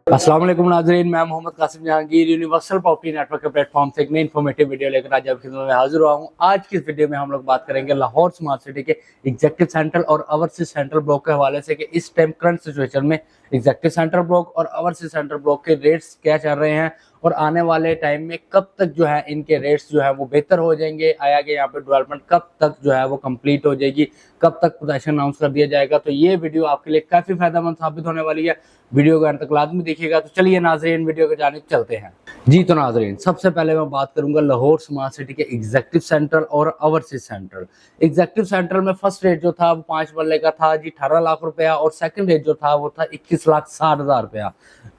अस्सलाम वालेकुम नाज़रीन, मैं Mohammad Qasim Jahangir universal property network के प्लेटफॉर्म से एक नई इन्फॉर्मेटिव वीडियो लेकर आज आपकी खिदमत में हाजिर हुआ हूँ। आज की इस वीडियो में हम लोग बात करेंगे लाहौर स्मार्ट सिटी के एग्जेक्टिव सेंट्रल और ओवरसीज सेंट्रल ब्लॉक के हवाले से कि इस टाइम करंट सिचुएशन में एग्जेक्टिव सेंट्रल ब्लॉक और ओवरसीज सेंट्रल ब्लॉक के रेट्स क्या चल रहे हैं और आने वाले टाइम में कब तक जो है इनके रेट्स जो है वो बेहतर हो जाएंगे, आया कि यहाँ पे डेवलपमेंट कब तक जो है वो कंप्लीट हो जाएगी, कब तक पोजीशन अनाउंस कर दिया जाएगा। तो ये वीडियो आपके लिए काफी फायदेमंद साबित होने वाली है। वीडियो को अंत तक लाजमी देखिएगा। तो चलिए नाज़रीन वीडियो के जानिब चलते हैं। जी तो नाज़रीन, सबसे पहले मैं बात करूंगा लाहौर स्मार्ट सिटी के एग्जेक्टिव सेंट्रल और ओवरसीज सेंट्रल। एग्जेक्टिव सेंट्रल में फर्स्ट रेट जो था वो 5 मरले का था जी 18 लाख रुपया और सेकंड रेट जो था वो था 21,60,000 रुपया।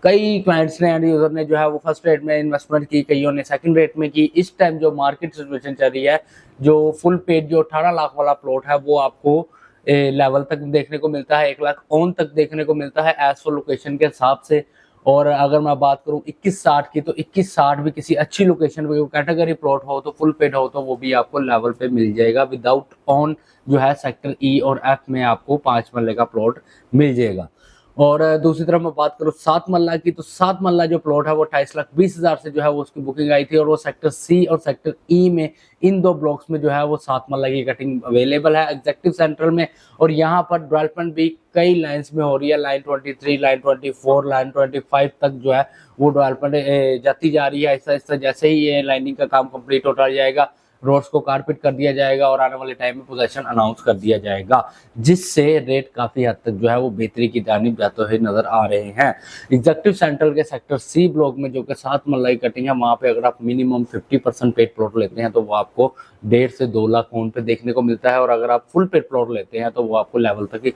कई क्लाइंट्स ने एंड यूजर ने जो है वो फर्स्ट रेट में इन्वेस्टमेंट की, कईयों ने सेकंड रेट में की। इस टाइम जो मार्केट सिचुएशन चल रही है, जो फुल पेड जो 18 लाख वाला प्लॉट है वो आपको लेवल तक देखने को मिलता है, 1 लाख ऑन तक देखने को मिलता है एज पर लोकेशन के हिसाब से। और अगर मैं बात करूं 2160 की, तो 2160 भी किसी अच्छी लोकेशन पे कैटेगरी प्लॉट हो तो फुल पेड हो तो वो भी आपको लेवल पे मिल जाएगा विदाउट ऑन जो है सेक्टर ई और एफ में आपको 5 मरले का प्लॉट मिल जाएगा। और दूसरी तरफ मैं बात करूं 7 मरला की, तो 7 मरला जो प्लॉट है वो 28,20,000 से जो है वो उसकी बुकिंग आई थी और वो सेक्टर सी और सेक्टर ई में इन दो ब्लॉक्स में जो है वो 7 मरला की कटिंग अवेलेबल है एग्जेक्टिव सेंट्रल में। और यहाँ पर डेवलपमेंट भी कई लाइन्स में हो रही है, लाइन 23, लाइन 24, लाइन 25 तक जो है वो डेवलपमेंट जाती जा रही है। ऐसा ऐसा जैसे ही ये लाइनिंग का काम कंप्लीट होता जाएगा, रोड्स को कारपेट कर दिया जाएगा और आने वाले टाइम में पोजीशन अनाउंस कर दिया जाएगा, जिससे रेट काफी हद तक जो है वो बेहतरी की जानिब जाते हुए नजर आ रहे हैं। एग्जेक्टिव सेंट्रल के सेक्टर सी ब्लॉक में जो कि 7 मरला की कटिंग है, वहां पे अगर आप मिनिमम 50% पेड प्लॉट लेते हैं तो वो आपको 1.5 से 2 लाख ऑन पे देखने को मिलता है। और अगर आप फुल पेड प्लॉट लेते हैं तो वो आपको लेवल तक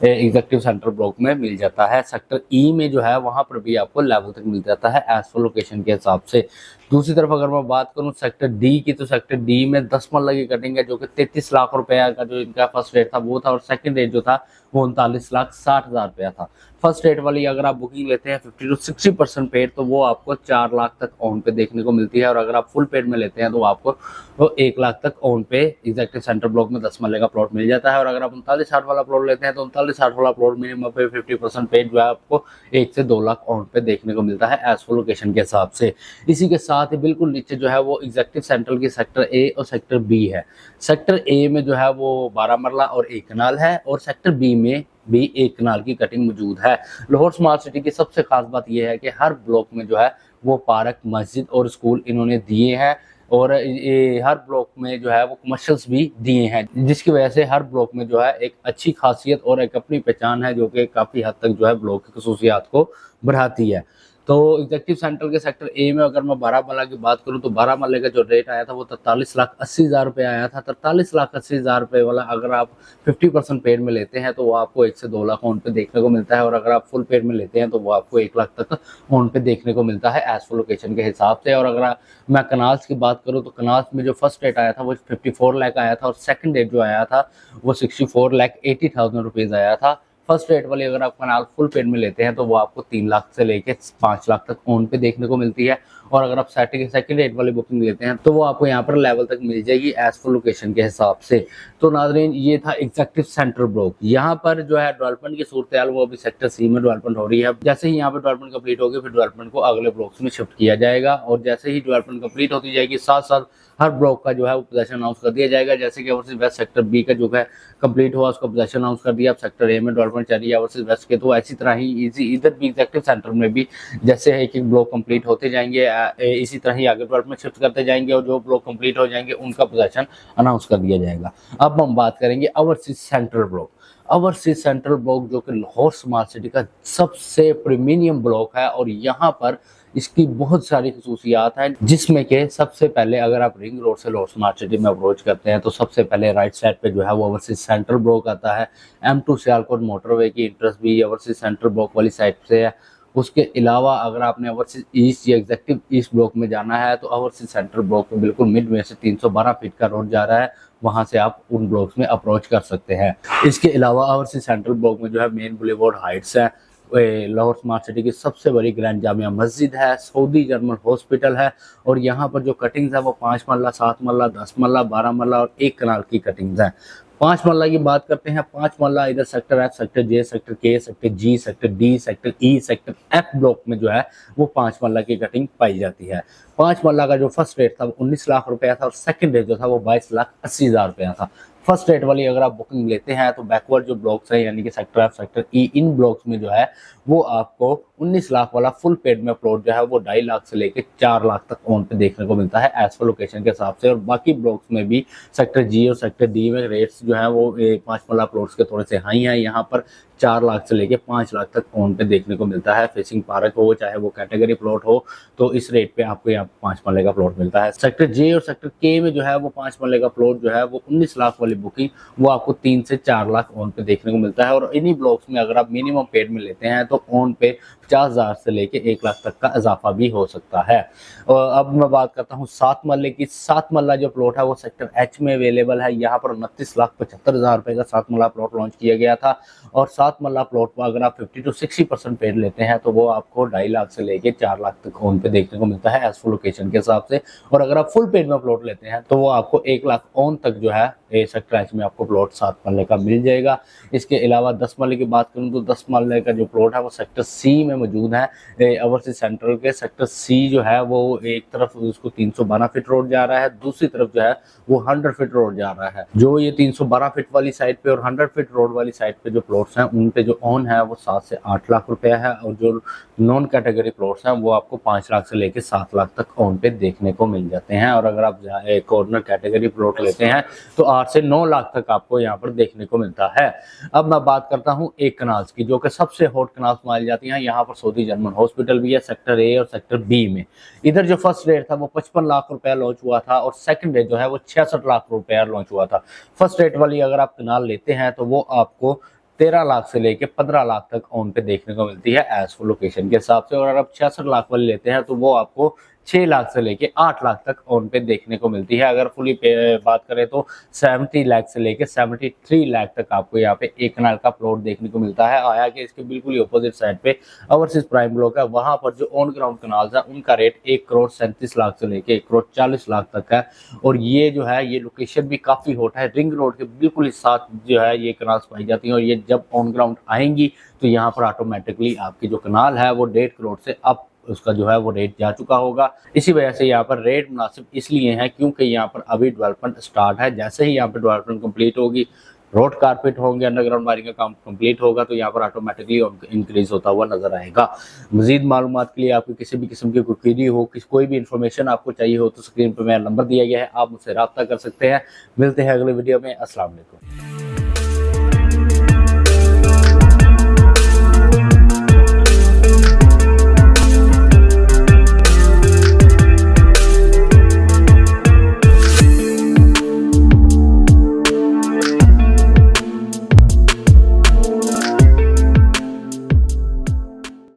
एग्जेक्टिव सेंट्रल ब्लॉक में मिल जाता है। सेक्टर ई में जो है वहां पर भी आपको लेवल तक मिल जाता है एज पर लोकेशन के हिसाब से। दूसरी तरफ अगर मैं बात करूं सेक्टर डी की, तो सेक्टर डी में 10 मरला की कटिंग है जो कि 33 लाख रुपया का जो इनका फर्स्ट रेट था वो था और सेकंड रेट जो था वो 39,60,000 रुपया था। फर्स्ट रेट वाली अगर आप बुकिंग लेते हैं 50 to 60% पेड तो वो आपको 4 लाख तक ऑन पे देखने को मिलती है। और अगर आप फुल पेड में लेते हैं तो आपको वो 1 लाख तक ऑन पे एग्जेक्टिव सेंटर ब्लॉक में 10 मरले का प्लॉट मिल जाता है। और अगर आप 3960 वाला प्लॉट लेते हैं तो 3960 वाला प्लॉट मिनिमम पे 50% पेड जो है आपको 1 से 2 लाख ऑन पे देखने को मिलता है एज पर लोकेशन के हिसाब से। इसी के साथ ही बिल्कुल नीचे जो है वो एग्जेक्टिव सेंट्रल की सेक्टर ए और सेक्टर बी है। सेक्टर ए में जो है वो 12 मरला और 1 कनाल है और सेक्टर बी में भी 1 कनाल की कटिंग मौजूद है। लाहौर स्मार्ट सिटी की सबसे खास बात यह है कि हर ब्लॉक में जो है वो पार्क, मस्जिद और स्कूल इन्होंने दिए हैं और ये हर ब्लॉक में जो है वो कमर्शियल्स भी दिए हैं, जिसकी वजह से हर ब्लॉक में जो है एक अच्छी खासियत और एक अपनी पहचान है जो कि काफ़ी हद तक जो है ब्लॉक की खसूसियात को बढ़ाती है। तो एग्जेक्टिव सेंट्रल के सेक्टर ए में अगर मैं 12 मरला की बात करूं तो 12 मरले का जो रेट आया था वो 43,80,000 रुपये आया था। 43,80,000 रुपये वाला अगर आप 50% पेड में लेते हैं तो वो आपको 1 से 2 लाख ऑन पे देखने को मिलता है। और अगर आप फुल पेड में लेते हैं तो वो आपको 1 लाख तक ऑन पे देखने को मिलता है एज पर लोकेशन के हिसाब से। और अगर मैं कनाल्स की बात करूँ तो कनाल्स में जो फर्स्ट रेट आया था वो 54 लाख आया था और सेकंड रेट जो आया था वो 64,80,000 रुपीज़ आया था। फर्स्ट रेट वाली अगर आप कनाल फुल पेड में लेते हैं तो वो आपको 3 लाख से लेके 5 लाख तक ऑन पे देखने को मिलती है। और अगर आप सेकंड रेट वाली बुकिंग लेते हैं तो वो आपको यहाँ पर लेवल तक मिल जाएगी एज पर लोकेशन के हिसाब से। तो नाज़रीन ये था एग्जेक्टिव सेंट्रल ब्लॉक। यहाँ पर जो है डेवलपमेंट की सूरत वो अभी सेक्टर सी में डेवलपमेंट हो रही है। जैसे ही यहाँ पर डेवलपमेंट कंप्लीट होगी फिर डेवलपमेंट को अगले ब्लॉक्स में शिफ्ट किया जाएगा और जैसे ही डेवलपमेंट कंप्लीट होती जाएगी साथ साथ हर ब्लॉक का जो है वो पोजीशन अनाउंस कर दिया जाएगा। जैसे कि ओवरसीज वेस्ट सेक्टर बी का जो है कंप्लीट हुआ उसका पोजीशन अनाउंस कर दिया। अब सेक्टर ए में डेवलपमेंट चल रही है ओवरसीज वेस्ट के, तो ऐसी तरह ही इधर भी एग्जेक्टिव सेंटर में भी जैसे एक एक ब्लॉक कंप्लीट होते जाएंगे इसी तरह ही आगे डेवलपमेंट शिफ्ट करते जाएंगे और जो ब्लॉक कंप्लीट हो जाएंगे उनका पोजीशन अनाउंस कर दिया जाएगा। अब हम बात करेंगे overseas central block. Overseas central block जो कि लाहौर स्मार्ट सिटी का सबसे प्रीमियम ब्लॉक है और यहाँ पर इसकी बहुत सारी खसूसियात हैं, जिसमें कि सबसे पहले अगर आप रिंग रोड से लाहौर स्मार्ट सिटी में अप्रोच करते हैं तो सबसे पहले राइट साइड पे जो है वो ओवरसीज सेंट्रल ब्लॉक आता है। M2 सियालकोट मोटरवे की इंटरेस्ट भी ओवरसीज सेंट्रल ब्लॉक वाली साइड से है। उसके अलावा अगर आपने ओवरसीज ईस्ट या एग्जेक्टिव ईस्ट ब्लॉक में जाना है तो ओवरसीज सेंट्रल ब्लॉक में बिल्कुल मिड में से 312 फीट का रोड जा रहा है, वहां से आप उन ब्लॉक्स में अप्रोच कर सकते हैं। इसके अलावा ओवरसीज सेंट्रल ब्लॉक में जो है मेन बुलेवार्ड हाइट्स है, लाहौर स्मार्ट सिटी की सबसे बड़ी ग्रैंड जामिया मस्जिद है, सऊदी जर्मन हॉस्पिटल है और यहाँ पर जो कटिंग्स है वो 5 मरला, 7 मरला, 10 मरला, 12 मरला और 1 कनाल की कटिंग्स हैं। 5 मरला की बात करते हैं। 5 मरला इधर sector F, sector J, sector K, sector G, sector D, sector E, sector F block में जो है वो 5 मरला की कटिंग पाई जाती है। 5 मरला का जो फर्स्ट रेट था वो 19 लाख रुपया था और सेकंड रेट जो था वो 22,80,000 रुपया था। फर्स्ट रेट वाली अगर आप बुकिंग लेते हैं तो बैकवर्ड जो ब्लॉक्स हैं यानी कि सेक्टर एफ, सेक्टर ई, इन ब्लॉक्स में जो है वो आपको 19 लाख वाला फुल पेड में प्लॉट जो है वो 2.5 लाख से लेके 4 लाख तक ऑन पे देखने को मिलता है एज पर लोकेशन के हिसाब से। और बाकी ब्लॉक्स में भी सेक्टर जी और सेक्टर डी में रेट्स जो है वो 5 मरला प्लॉट्स के थोड़े से हाई हैं। यहाँ पर 4 लाख से लेके 5 लाख तक ऑन पे देखने को मिलता है। फेसिंग पार्क हो चाहे वो कैटेगरी प्लॉट हो तो इस रेट पे आपको यहाँ 5 मरले का प्लॉट मिलता है। सेक्टर जे और सेक्टर के में जो है वो 5 मरले का प्लॉट जो है वो 19 लाख वाली बुकिंग वो आपको 3 से 4 लाख ऑन पे देखने को मिलता है। और इन्हीं ब्लॉक्स में अगर आप मिनिमम पेड में लेते हैं तो ऑन पे 50,000 से लेके 1 लाख तक का इजाफा भी हो सकता है। और अब मैं बात करता हूँ 7 मरले की। 7 मरला जो प्लॉट है वो सेक्टर एच में अवेलेबल है। यहाँ पर 29,75,000 रुपए का 7 मरला प्लॉट लॉन्च किया गया था। और 7 मरला प्लॉट पर अगर आप 50 to 60% पेड लेते हैं तो वो आपको 2.5 लाख से लेके 4 लाख तक ऑन पे देखने को मिलता है एज फुल लोकेशन के हिसाब से। और अगर आप फुल पेड में प्लॉट लेते हैं तो वो आपको 1 लाख ऑन तक जो है सेक्टर एच में आपको प्लॉट 7 मरले का मिल जाएगा। इसके अलावा 10 मरले की बात करूं तो 10 मरले का जो प्लॉट है वो सेक्टर सी में मौजूद है। ओवरसीज सेंट्रल के सेक्टर सी जो है वो एक तरफ उसको 312 फीट रोड जा रहा है, दूसरी तरफ जो है वो 100 फीट रोड जा रहा है। जो ये 312 फीट वाली साइड पे और 100 फीट रोड वाली साइड पे जो प्लॉट्स हैं उन पे जो ऑन है वो 7 से 8 लाख रुपया है। और जो नॉन कैटेगरी प्लॉट्स हैं वो आपको 5 लाख से लेके 7 लाख तक ऑन पे देखने को मिल जाते हैं। और अगर आप कॉर्नर कैटेगरी प्लॉट लेते हैं तो 8 से 9 लाख तक आपको यहाँ पर देखने को मिलता है। अब मैं बात करता हूँ एक कनाल्स की, जो कि सबसे हॉट कनाल्स मानी जाती हैं। यहाँ पर सऊदी जर्मन हॉस्पिटल भी है सेक्टर ए और सेक्टर बी में। इधर जो फर्स्ट रेट था वो 55 लाख रुपया लॉन्च हुआ था और सेकंड रेट जो है वो 66 लाख रुपया लॉन्च हुआ था। फर्स्ट रेट वाली अगर आप कनाल लेते हैं तो वो आपको 13 लाख से लेके 15 लाख तक ऑन पे देखने को मिलती है एज फॉर लोकेशन के हिसाब से। और अगर आप 66 लाख वाली लेते हैं तो वो आपको 6 लाख से लेके 8 लाख तक ऑन पे देखने को मिलती है। अगर फुली बात करें तो 70 लाख से लेके 73 लाख तक आपको यहाँ पे एक कनाल का प्लॉट देखने को मिलता है। आया कि इसके बिल्कुल ही अपोजिट साइड पे ओवरसीज प्राइम ब्लॉक है, वहां पर जो ऑन ग्राउंड कनाल्स है उनका रेट 1,37 लाख से लेके 1,40 लाख तक है। और ये जो है ये लोकेशन भी काफी हॉट है, रिंग रोड के बिल्कुल ही साथ जो है ये कनाल्स पाई जाती है। और ये जब ऑन ग्राउंड आएंगी तो यहाँ पर ऑटोमेटिकली आपकी जो कनाल है वो 1.5 करोड़ से अब उसका जो है वो रेट जा चुका होगा। इसी वजह से यहाँ पर रेट मुनासिब इसलिए है क्योंकि यहाँ पर अभी डेवलपमेंट स्टार्ट है। जैसे ही यहाँ पर डेवलपमेंट कंप्लीट होगी, रोड कारपेट होंगे, अंडरग्राउंड वायरिंग का काम कंप्लीट होगा तो यहाँ पर ऑटोमेटिकली इंक्रीज होता हुआ नजर आएगा। मजीद मालूमात के लिए आपको किसी भी किस्म की कोई क्वेरी हो, कोई भी इन्फॉर्मेशन आपको चाहिए हो तो स्क्रीन पर मेरा नंबर दिया गया है, आप मुझसे रब्ता कर सकते हैं। मिलते हैं अगले वीडियो में। अस्सलाम वालेकुम।